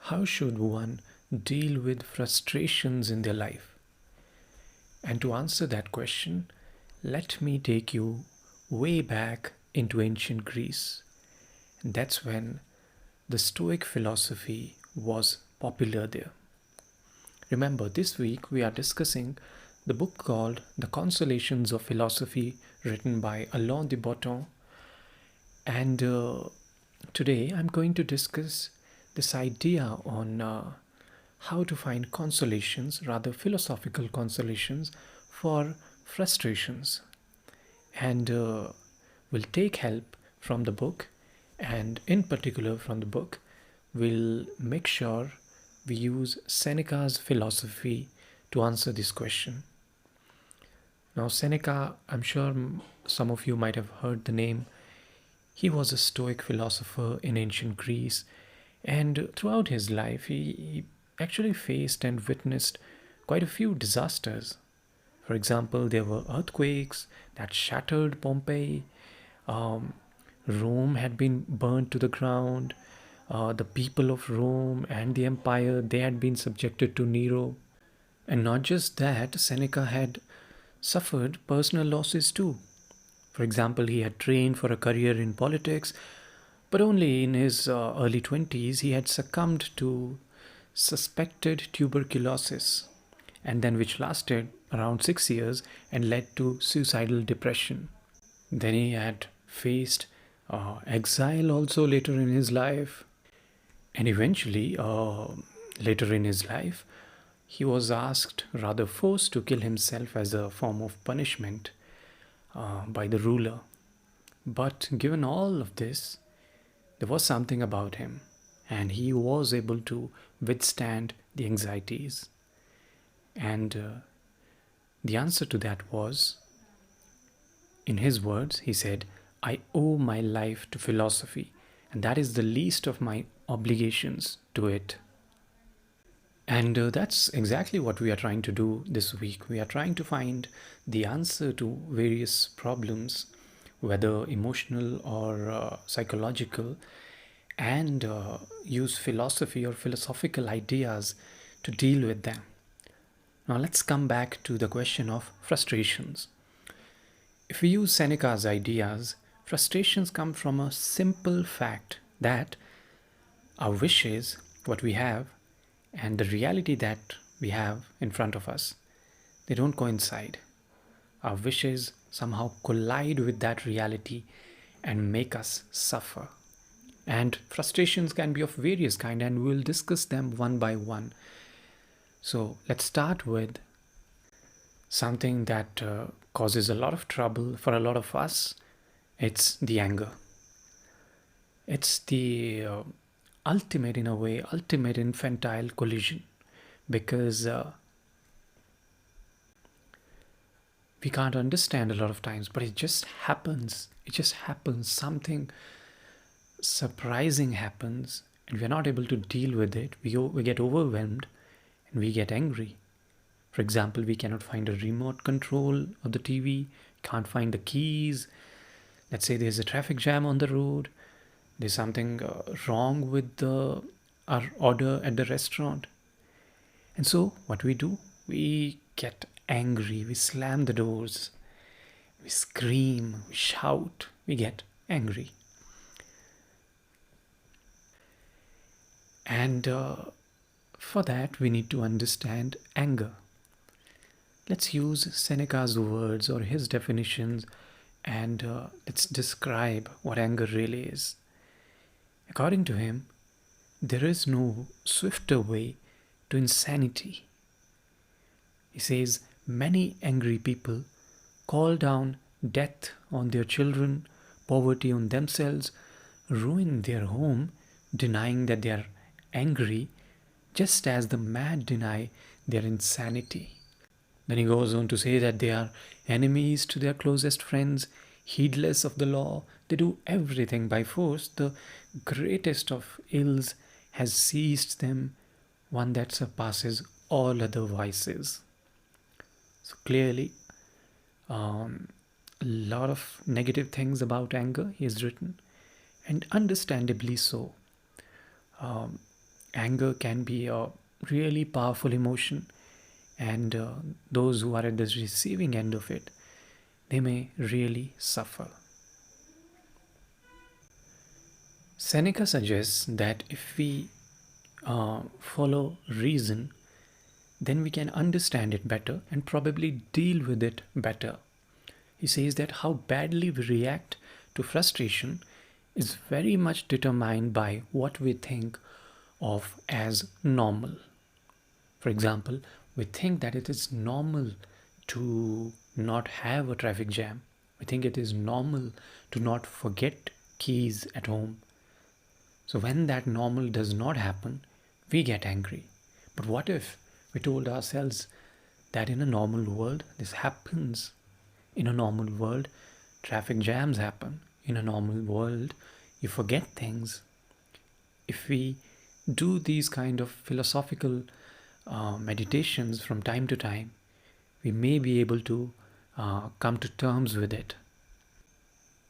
How should one deal with frustrations in their life? And to answer that question, let me take you way back into ancient Greece. And that's when the Stoic philosophy was popular there. Remember, this week we are discussing the book called The Consolations of Philosophy, written by Alain de Botton. And today I'm going to discuss this idea on how to find consolations, rather philosophical consolations, for frustrations. And we'll take help from the book, and in particular from the book, we'll make sure we use Seneca's philosophy to answer this question. Now, Seneca, I'm sure some of you might have heard the name. He was a Stoic philosopher in ancient Greece, and throughout his life, he actually faced and witnessed quite a few disasters. For example, there were earthquakes that shattered Pompeii. Um, Rome had been burned to the ground. The people of Rome and the empire, they had been subjected to Nero. And not just that, Seneca had suffered personal losses too. For example, he had trained for a career in politics, but only in his early 20s he had succumbed to suspected tuberculosis, and then which lasted around 6 years and led to suicidal depression. Then he had faced exile also later in his life, and eventually, later in his life, he was asked, rather forced, to kill himself as a form of punishment by the ruler. But given all of this, there was something about him, and he was able to withstand the anxieties. And the answer to that was, in his words, he said, I owe my life to philosophy, and that is the least of my obligations to it. And that's exactly what we are trying to do this week. We are trying to find the answer to various problems, whether emotional or psychological, and use philosophy or philosophical ideas to deal with them. Now, let's come back to the question of frustrations. If we use Seneca's ideas, frustrations come from a simple fact that our wishes, what we have, and the reality that we have in front of us, they don't coincide. Our wishes somehow collide with that reality and make us suffer. And frustrations can be of various kind, and we'll discuss them one by one. So let's start with something that causes a lot of trouble for a lot of us. It's the anger. It's the ultimate, in a way, ultimate infantile collision, because we can't understand a lot of times, but it just happens. It just happens. Something surprising happens, and we're not able to deal with it. We get overwhelmed and we get angry. For example, we cannot find a remote control of the TV, can't find the keys. Let's say there's a traffic jam on the road. There's something wrong with our order at the restaurant. And so what we do, we get angry, we slam the doors, we scream, we shout, we get angry. And for that, we need to understand anger. Let's use Seneca's words or his definitions, and let's describe what anger really is. According to him, there is no swifter way to insanity. He says, many angry people call down death on their children, poverty on themselves, ruin their home, denying that they are angry, just as the mad deny their insanity. Then he goes on to say that they are enemies to their closest friends, heedless of the law. They do everything by force. The greatest of ills has seized them, one that surpasses all other vices. So clearly, a lot of negative things about anger he has written, and understandably so. Anger can be a really powerful emotion, and those who are at the receiving end of it, they may really suffer. Seneca suggests that if we follow reason, then we can understand it better and probably deal with it better. He says that how badly we react to frustration is very much determined by what we think of as normal. For example, we think that it is normal to not have a traffic jam. We think it is normal to not forget keys at home. So when that normal does not happen, we get angry. But what if we told ourselves that in a normal world, this happens? In a normal world, traffic jams happen. In a normal world, you forget things. If we do these kind of philosophical meditations from time to time, we may be able to come to terms with it.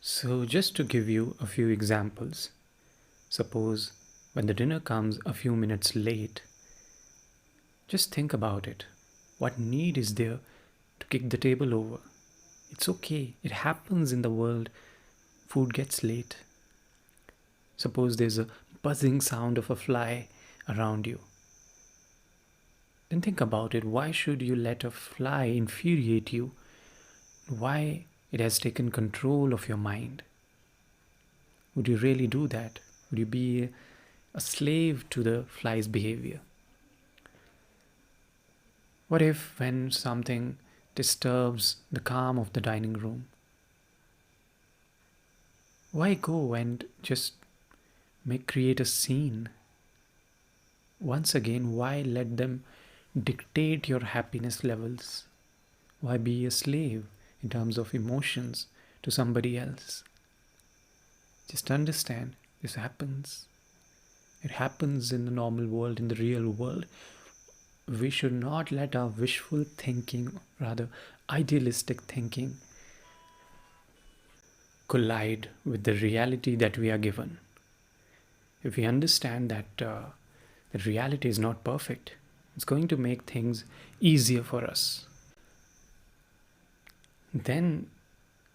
So just to give you a few examples, suppose when the dinner comes a few minutes late, just think about it. What need is there to kick the table over? It's okay. It happens in the world. Food gets late. Suppose there's a buzzing sound of a fly around you. Then think about it. Why should you let a fly infuriate you? Why it has taken control of your mind? Would you really do that? Would you be a slave to the fly's behavior? What if when something disturbs the calm of the dining room? Why go and just create a scene? Once again, why let them dictate your happiness levels? Why be a slave in terms of emotions to somebody else? Just understand, this happens. It happens in the normal world, in the real world. We should not let our wishful thinking, rather idealistic thinking, collide with the reality that we are given. If we understand that the reality is not perfect, it's going to make things easier for us. Then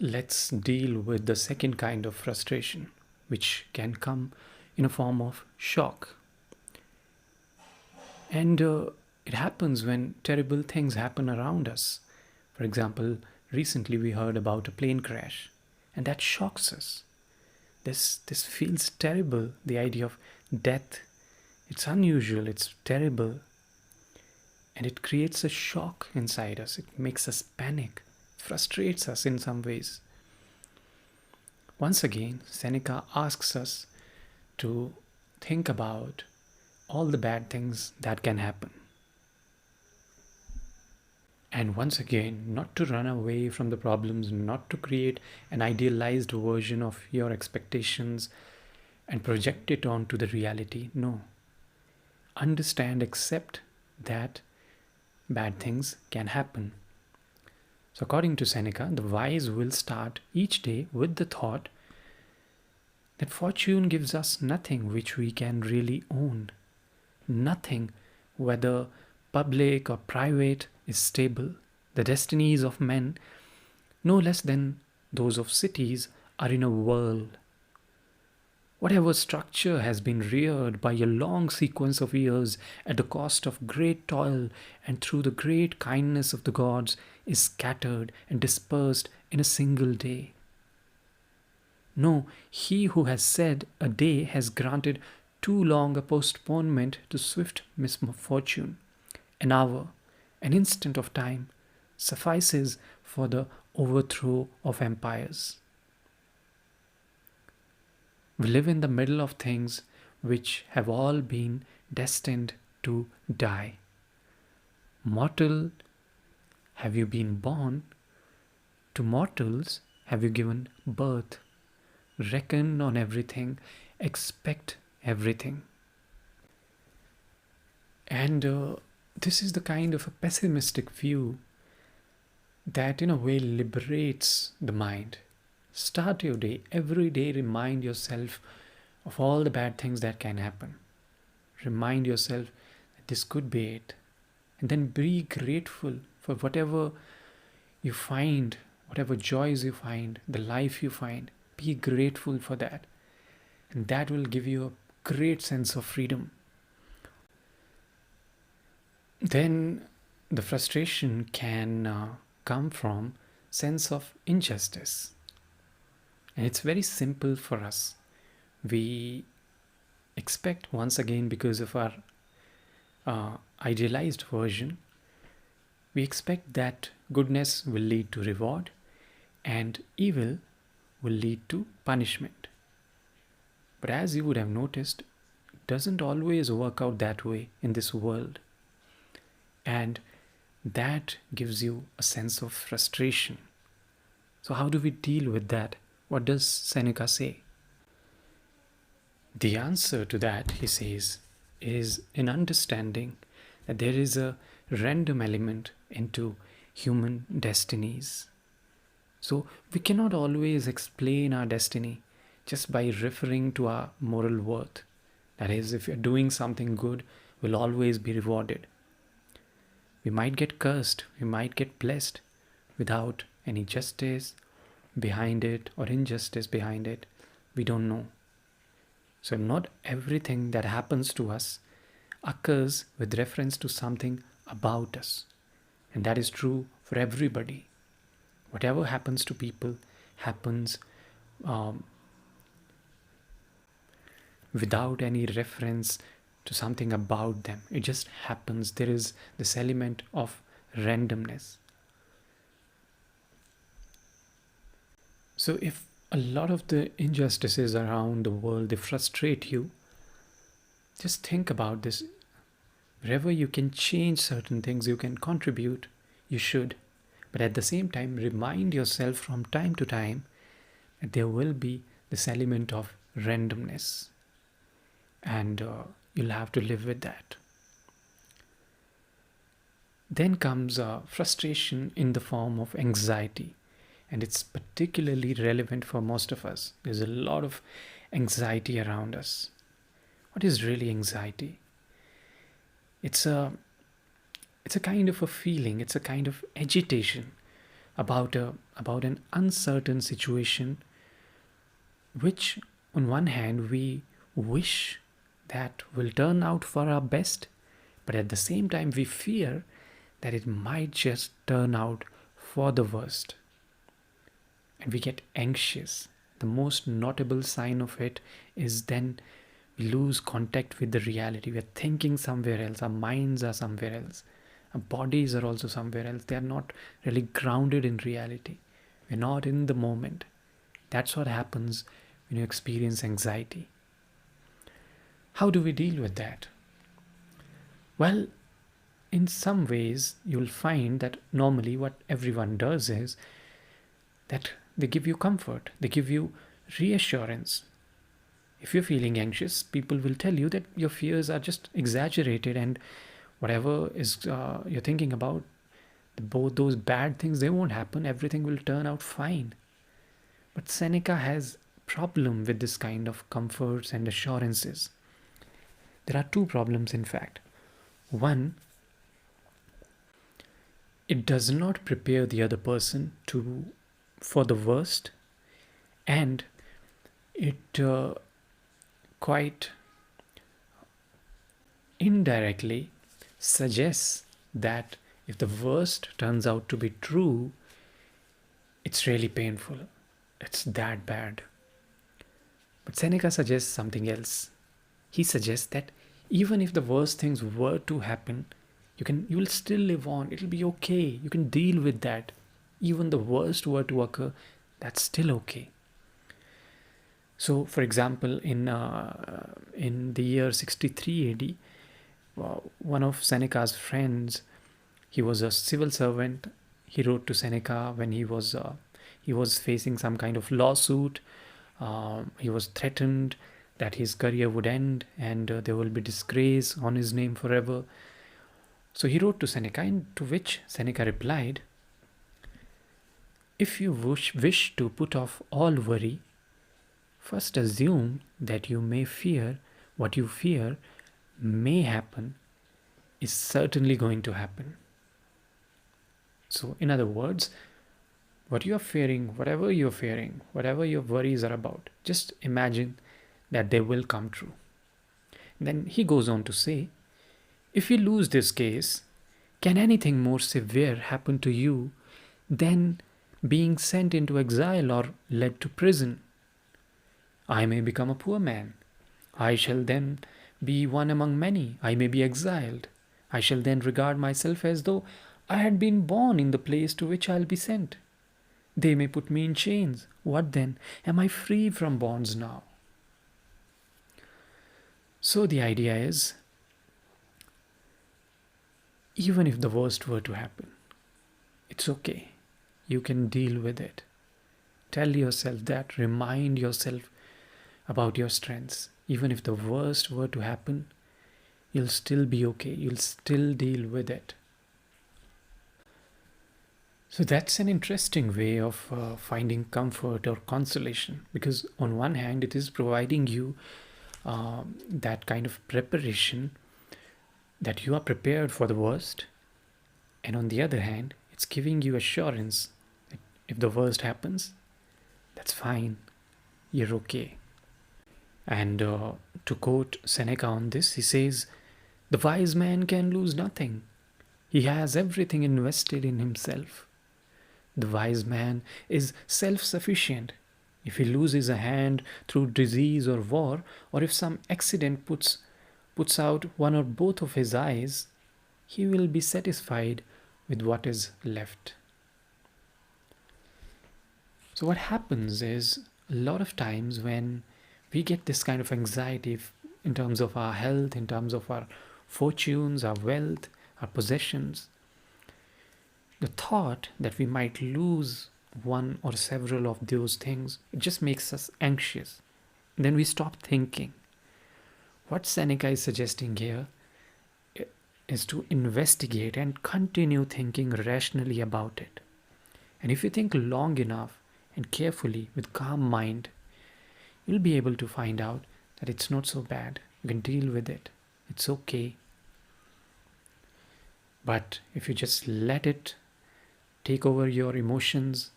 let's deal with the second kind of frustration, which can come in a form of shock. And it happens when terrible things happen around us. For example, recently we heard about a plane crash, and that shocks us. This feels terrible, the idea of death. It's unusual, it's terrible. And it creates a shock inside us. It makes us panic, frustrates us in some ways. Once again, Seneca asks us to think about all the bad things that can happen. And once again, not to run away from the problems, not to create an idealized version of your expectations and project it onto the reality. No. Understand, accept that bad things can happen. So according to Seneca, the wise will start each day with the thought that fortune gives us nothing which we can really own. Nothing, whether public or private, is stable. The destinies of men, no less than those of cities, are in a whirl. Whatever structure has been reared by a long sequence of years at the cost of great toil and through the great kindness of the gods is scattered and dispersed in a single day. No, he who has said a day has granted too long a postponement to swift misfortune. An hour, an instant of time, suffices for the overthrow of empires. We live in the middle of things which have all been destined to die. Mortal, have you been born? To mortals have you given birth? Reckon on everything, expect everything. And this is the kind of a pessimistic view that in a way liberates the mind. Start your day. Every day remind yourself of all the bad things that can happen. Remind yourself that this could be it. And then be grateful for whatever you find, whatever joys you find, the life you find. Be grateful for that. And that will give you a great sense of freedom. Then the frustration can come from sense of injustice. And it's very simple for us. We expect, once again, because of our idealized version, we expect that goodness will lead to reward and evil will lead to punishment. But as you would have noticed, it doesn't always work out that way in this world. And that gives you a sense of frustration. So how do we deal with that? What does Seneca say? The answer to that, he says, is in understanding that there is a random element into human destinies. So we cannot always explain our destiny just by referring to our moral worth. That is, if you're doing something good, we'll always be rewarded. We might get cursed, we might get blessed without any justice behind it or injustice behind it. We don't know. So not everything that happens to us occurs with reference to something about us. And that is true for everybody. Whatever happens to people happens without any reference to something about them. It just happens. There is this element of randomness. So if a lot of the injustices around the world, they frustrate you, just think about this. Wherever you can change certain things, you can contribute, you should. But at the same time, remind yourself from time to time that there will be this element of randomness. And you'll have to live with that. Then comes frustration in the form of anxiety. And it's particularly relevant for most of us. There's a lot of anxiety around us. What is really anxiety? It's a kind of a feeling, it's a kind of agitation about an uncertain situation, which on one hand we wish that will turn out for our best, but at the same time we fear that it might just turn out for the worst. And we get anxious. The most notable sign of it is then we lose contact with the reality. We are thinking somewhere else. Our minds are somewhere else. Our bodies are also somewhere else. They are not really grounded in reality. We're not in the moment. That's what happens when you experience anxiety. How do we deal with that? Well, in some ways, you'll find that normally what everyone does is that they give you comfort, they give you reassurance. If you're feeling anxious, people will tell you that your fears are just exaggerated and whatever is you're thinking about, both those bad things, they won't happen. Everything will turn out fine. But Seneca has problem with this kind of comforts and assurances. There are two problems, in fact. One, it does not prepare the other person for the worst, and it quite indirectly suggests that if the worst turns out to be true, it's really painful. It's that bad. But Seneca suggests something else. He suggests that even if the worst things were to happen, you will still live on. It'll be okay. You can deal with that. Even the worst were to occur, that's still okay. So, for example, in the year 63 AD, one of Seneca's friends, he was a civil servant. He wrote to Seneca when he was facing some kind of lawsuit. He was threatened that his career would end and there will be disgrace on his name forever. So he wrote to Seneca, and to which Seneca replied, "If you wish to put off all worry, first assume that you may fear what you fear may happen is certainly going to happen. So, in other words, what you're fearing, whatever you're fearing, whatever your worries are about, just imagine that they will come true. Then he goes on to say, if you lose this case, can anything more severe happen to you than being sent into exile or led to prison? I may become a poor man. I shall then be one among many. I may be exiled. I shall then regard myself as though I had been born in the place to which I'll be sent. They may put me in chains. What then? Am I free from bonds now? So the idea is, even if the worst were to happen, it's okay. You can deal with it. Tell yourself that, remind yourself about your strengths. Even if the worst were to happen, you'll still be okay. You'll still deal with it. So that's an interesting way of finding comfort or consolation, because on one hand, it is providing you that kind of preparation, that you are prepared for the worst, and on the other hand, it's giving you assurance that if the worst happens, that's fine, you're okay. And to quote Seneca on this, he says, the wise man can lose nothing. He has everything invested in himself. The wise man is self-sufficient. If he loses a hand through disease or war, or if some accident puts out one or both of his eyes, he will be satisfied with what is left. So what happens is, a lot of times when we get this kind of anxiety in terms of our health, in terms of our fortunes, our wealth, our possessions, the thought that we might lose one or several of those things, it just makes us anxious. Then we stop thinking. What Seneca is suggesting here is to investigate and continue thinking rationally about it. And if you think long enough and carefully with calm mind, you'll be able to find out that it's not so bad. You can deal with it. It's okay. But if you just let it take over your emotions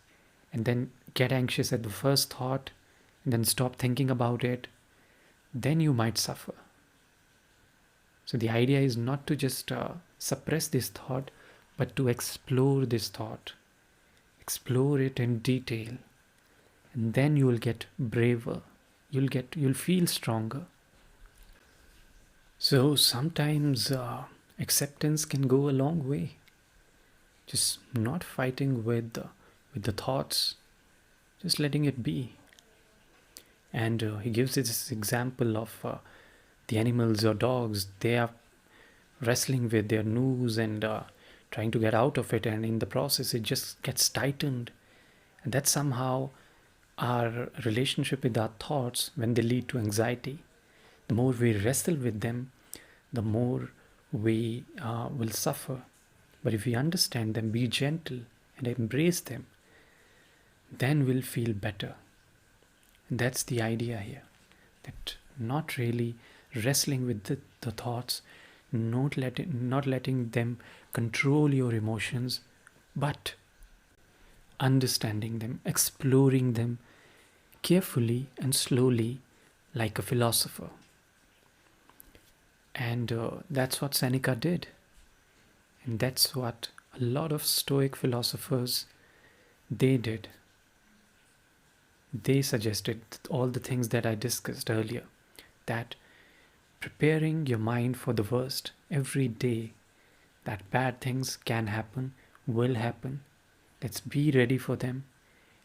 and then get anxious at the first thought and then stop thinking about it, then you might suffer. So the idea is not to just suppress this thought, but to explore this thought. Explore it in detail. And then you will get braver. You'll feel stronger. So sometimes acceptance can go a long way. Just not fighting with the thoughts, just letting it be. And he gives this example of the animals or dogs. They are wrestling with their noose and trying to get out of it, and in the process it just gets tightened. And that's somehow our relationship with our thoughts when they lead to anxiety. The more we wrestle with them, the more we will suffer. But if we understand them, be gentle and embrace them, then we'll feel better. And that's the idea here, that not really wrestling with the thoughts, not letting them control your emotions, but understanding them, exploring them carefully and slowly like a philosopher. And that's what Seneca did. And that's what a lot of Stoic philosophers, they did. They suggested all the things that I discussed earlier, that preparing your mind for the worst every day, that bad things can happen, will happen. Let's be ready for them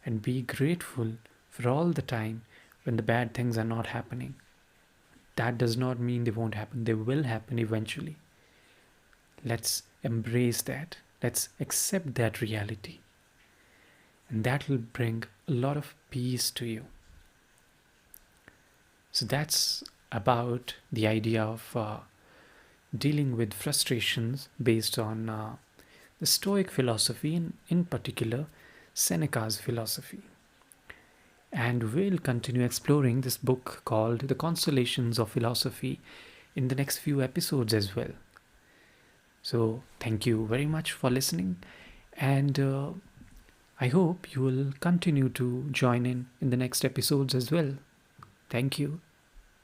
and be grateful for all the time when the bad things are not happening. That does not mean they won't happen. They will happen eventually. Let's embrace that. Let's accept that reality. And that will bring a lot of peace to you. So that's about the idea of dealing with frustrations based on the Stoic philosophy, and in particular Seneca's philosophy. And we'll continue exploring this book called The Consolations of Philosophy in the next few episodes as well. So, thank you very much for listening, and I hope you will continue to join in the next episodes as well. Thank you.